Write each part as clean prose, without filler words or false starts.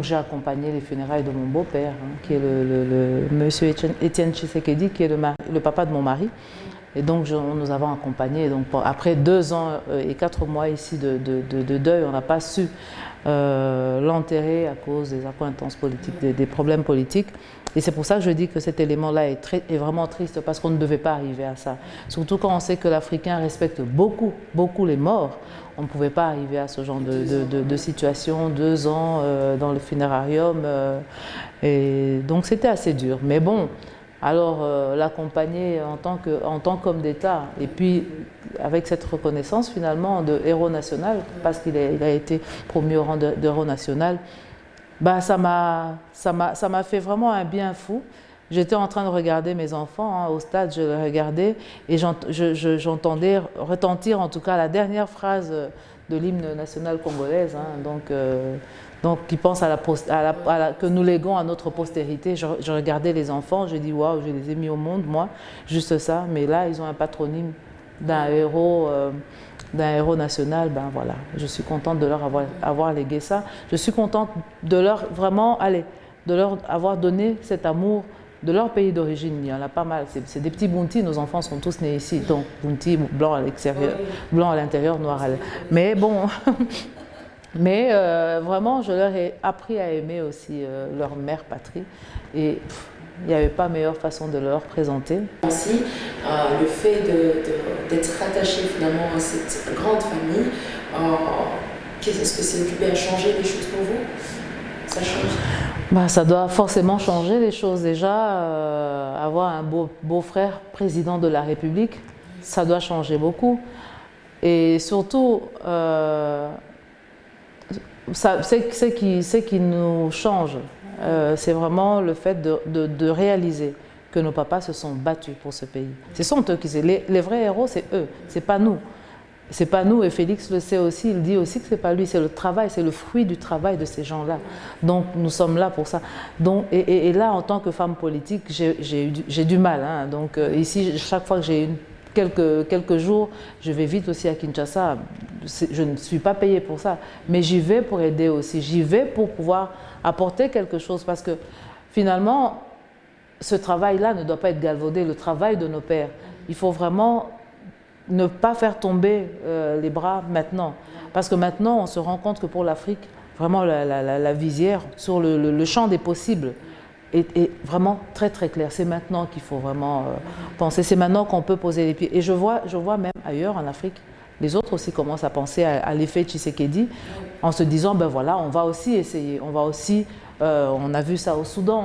j'ai accompagné les funérailles de mon beau-père, qui est monsieur Étienne Tshisekedi, qui est le papa de mon mari. Et donc, nous avons accompagné. Donc, après 2 ans et 4 mois ici de deuil, on n'a pas su l'enterrer à cause des accointances politiques, des problèmes politiques. Et c'est pour ça que je dis que cet élément-là est vraiment triste, parce qu'on ne devait pas arriver à ça. Surtout quand on sait que l'Africain respecte beaucoup, beaucoup les morts. On ne pouvait pas arriver à ce genre de situation, 2 ans dans le funérarium. Et donc, c'était assez dur. Mais bon, alors l'accompagner en tant qu'homme d'État, et puis avec cette reconnaissance finalement de héros national, parce qu'il a été promu au rang d'héros national, bah, ça m'a fait vraiment un bien fou. J'étais en train de regarder mes enfants au stade, je les regardais et j'entendais retentir en tout cas la dernière phrase de l'hymne national congolaise, donc qui pense que nous léguons à notre postérité. Je regardais les enfants, j'ai dit waouh, je les ai mis au monde, moi, juste ça. Mais là, ils ont un patronyme d'un héros national. Ben voilà, je suis contente de leur avoir légué ça. Je suis contente de leur de leur avoir donné cet amour de leur pays d'origine. Il y en a pas mal. C'est des petits Bountis. Nos enfants sont tous nés ici. Donc Bountis, blanc à l'extérieur, blanc à l'intérieur, noir à l'intérieur. Mais bon. Mais vraiment, je leur ai appris à aimer aussi leur mère patrie. Et il n'y avait pas meilleure façon de leur présenter. Aussi, le fait d'être rattaché finalement à cette grande famille, est-ce que c'est occupé à changer les choses pour vous? Ça change? Bah, ça doit forcément changer les choses. Déjà, avoir un beau-frère président de la République, ça doit changer beaucoup. Et surtout, ce qui nous change, c'est vraiment le fait de réaliser que nos papas se sont battus pour ce pays. Ce sont eux qui sont les vrais héros, c'est eux, c'est pas nous. C'est pas nous, et Félix le sait aussi, il dit aussi que c'est pas lui, c'est le travail, c'est le fruit du travail de ces gens-là. Donc nous sommes là pour ça. Donc, et là, en tant que femme politique, j'ai du mal. Donc ici, chaque fois que j'ai quelques jours, je vais vite aussi à Kinshasa. Je ne suis pas payée pour ça, mais j'y vais pour aider aussi. J'y vais pour pouvoir apporter quelque chose, parce que finalement, ce travail-là ne doit pas être galvaudé, le travail de nos pères. Il faut vraiment ne pas faire tomber les bras maintenant. Parce que maintenant, on se rend compte que pour l'Afrique, vraiment la visière sur le champ des possibles est vraiment très très clair. C'est maintenant qu'il faut vraiment penser. C'est maintenant qu'on peut poser les pieds. Et je vois même ailleurs en Afrique, les autres aussi commencent à penser à l'effet Tshisekedi, en se disant, ben voilà, on va aussi essayer, on va aussi, on a vu ça au Soudan,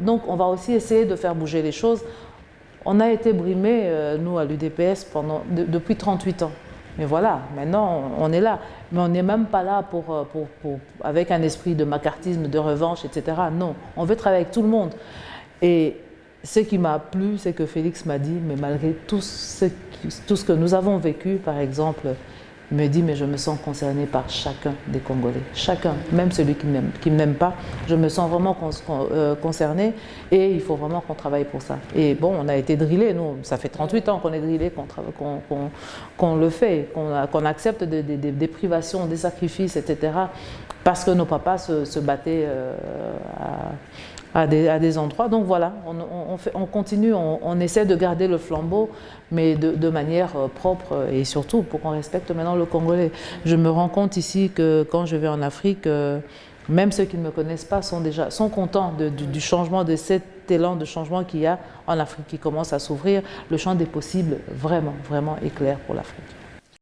donc on va aussi essayer de faire bouger les choses. On a été brimés, nous, à l'UDPS, depuis 38 ans. Mais voilà, maintenant, on est là. Mais on n'est même pas là avec un esprit de macartisme, de revanche, etc. Non, on veut travailler avec tout le monde. Et ce qui m'a plu, c'est que Félix m'a dit, mais malgré tout ce que nous avons vécu, par exemple, il me dit, mais je me sens concerné par chacun des Congolais. Chacun, même celui qui ne m'aime pas, je me sens vraiment concerné, et il faut vraiment qu'on travaille pour ça. Et bon, on a été drillés, nous, ça fait 38 ans qu'on est drillés, qu'on le fait, qu'on accepte des privations, des sacrifices, etc. Parce que nos papas se battaient à des endroits. Donc voilà, on continue, on essaie de garder le flambeau, mais de manière propre, et surtout pour qu'on respecte maintenant le Congolais. Je me rends compte ici que quand je vais en Afrique, même ceux qui ne me connaissent pas sont contents du changement, de cet élan de changement qu'il y a en Afrique qui commence à s'ouvrir. Le champ des possibles, vraiment, vraiment est clair pour l'Afrique.